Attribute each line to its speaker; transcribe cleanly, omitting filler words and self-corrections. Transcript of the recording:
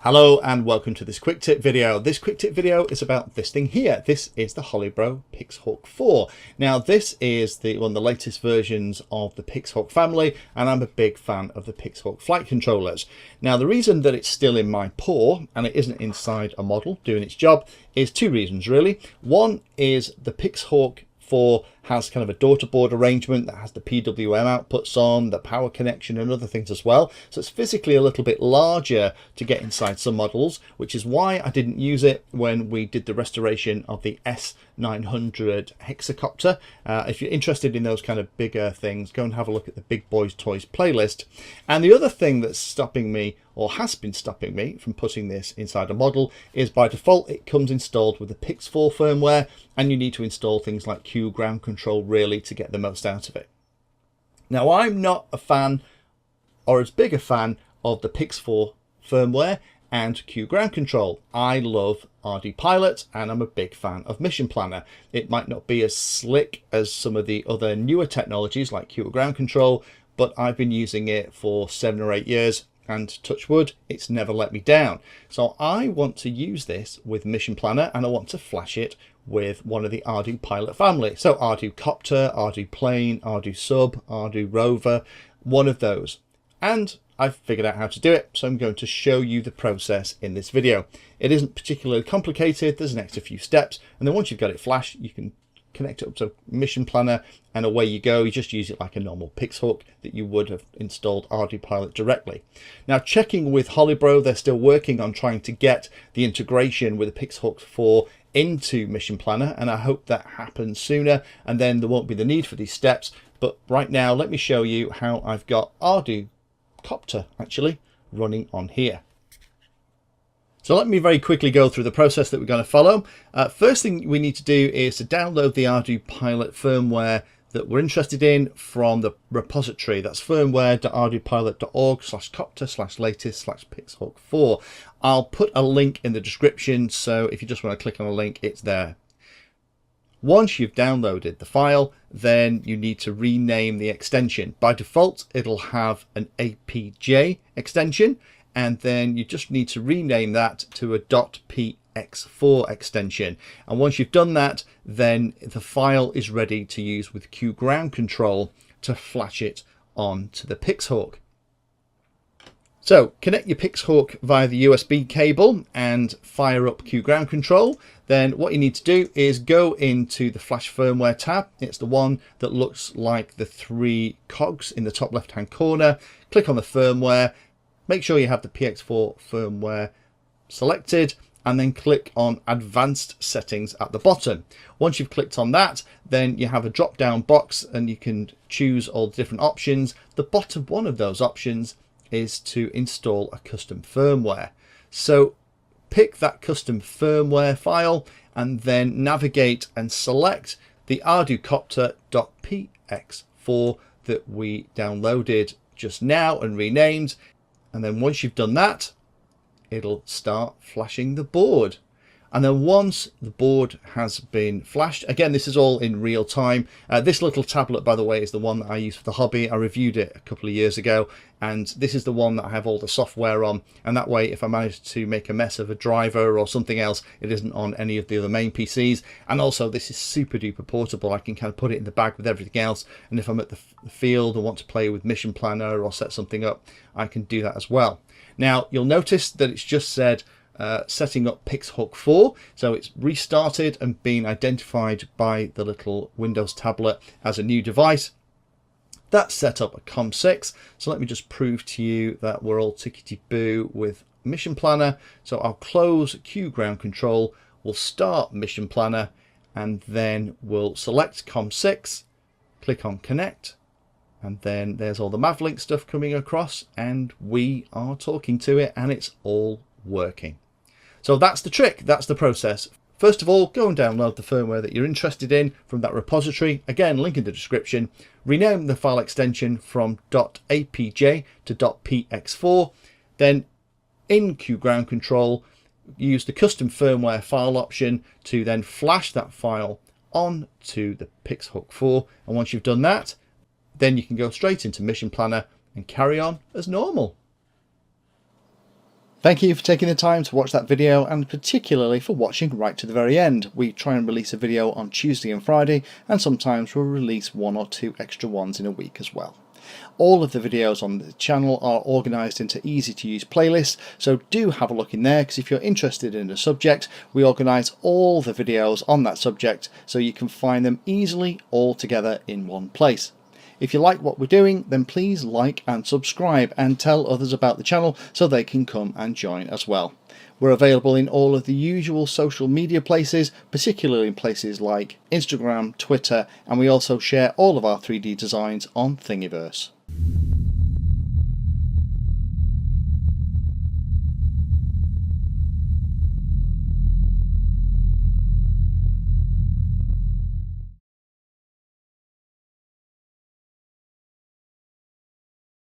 Speaker 1: Hello and welcome to this quick tip video. This quick tip video is about this thing here. This is the Holybro PixHawk 4. Now this is one of the latest versions of the PixHawk family, and I'm a big fan of the PixHawk flight controllers. Now the reason that it's still in my paw and it isn't inside a model doing its job is two reasons really. One is the PixHawk 4 has kind of a door-to-board arrangement that has the PWM outputs on, the power connection and other things as well. So it's physically a little bit larger to get inside some models, which is why I didn't use it when we did the restoration of the S900 hexacopter. If you're interested in those kind of bigger things, go and have a look at the Big Boys Toys playlist. And the other thing that's stopping me, or has been stopping me from putting this inside a model, is by default it comes installed with the Pix4 firmware, and you need to install things like Q ground control really to get the most out of it. Now I'm not a fan, or as big a fan, of the Pix4 firmware and Q ground control. I love Ardupilot and I'm a big fan of Mission Planner. It might not be as slick as some of the other newer technologies like Q ground control, but I've been using it for 7 or 8 years. And touch wood, it's never let me down. So I want to use this with Mission Planner, and I want to flash it with one of the Ardupilot family. So Ardocopter, Arduplane, Ardusub, Ardurover, one of those. And I've figured out how to do it, so I'm going to show you the process in this video. It isn't particularly complicated, there's an extra few steps, and then once you've got it flashed, you can connect it up to Mission Planner and away you go. You just use it like a normal PixHawk that you would have installed Ardupilot directly. Now checking with Holybro, they're still working on trying to get the integration with the PixHawk 4 into Mission Planner, and I hope that happens sooner, and then there won't be the need for these steps. But right now let me show you how I've got Ardocopter actually running on here. So let me very quickly go through the process that we're going to follow. First thing we need to do is to download the Ardupilot firmware that we're interested in from the repository. That's firmware.ardupilot.org/copter/latest/PixHawk4. I'll put a link in the description, so if you just want to click on a link, it's there. Once you've downloaded the file, then you need to rename the extension. By default, it'll have an APJ extension, and then you just need to rename that to a .px4 extension. And once you've done that, then the file is ready to use with Q ground control to flash it onto the PixHawk. So connect your PixHawk via the USB cable and fire up Q ground control. Then what you need to do is go into the Flash Firmware tab. It's the one that looks like the 3 cogs in the top left hand corner. Click on the firmware. Make sure you have the PX4 firmware selected, and then click on Advanced Settings at the bottom. Once you've clicked on that, then you have a drop down box and you can choose all the different options. The bottom one of those options is to install a custom firmware. So pick that custom firmware file and then navigate and select the Ardocopter.px4 that we downloaded just now and renamed. And then once you've done that, it'll start flashing the board. And then once the board has been flashed, again, this is all in real time. This little tablet, by the way, is the one that I use for the hobby. I reviewed it a couple of years ago, and this is the one that I have all the software on. And that way, if I manage to make a mess of a driver or something else, it isn't on any of the other main PCs. And also, this is super duper portable. I can kind of put it in the bag with everything else. And if I'm at the field and want to play with Mission Planner or set something up, I can do that as well. Now, you'll notice that it's just said setting up PixHawk 4, so it's restarted and been identified by the little Windows tablet as a new device. That's set up a COM6, so let me just prove to you that we're all tickety-boo with Mission Planner. So I'll close Q ground control, we'll start Mission Planner, and then we'll select COM6, click on connect, and then there's all the Mavlink stuff coming across, and we are talking to it, and it's all working. So that's the trick, that's the process. First of all, go and download the firmware that you're interested in from that repository. Again, link in the description. Rename the file extension from .apj to .px4. Then in Q ground control, use the custom firmware file option to then flash that file onto the PixHawk 4. And once you've done that, then you can go straight into Mission Planner and carry on as normal. Thank you for taking the time to watch that video, and particularly for watching right to the very end. We try and release a video on Tuesday and Friday, and sometimes we'll release 1 or 2 extra ones in a week as well. All of the videos on the channel are organised into easy to use playlists, so do have a look in there, because if you're interested in a subject, we organise all the videos on that subject so you can find them easily all together in one place. If you like what we're doing, then please like and subscribe and tell others about the channel so they can come and join as well. We're available in all of the usual social media places, particularly in places like Instagram, Twitter, and we also share all of our 3D designs on Thingiverse.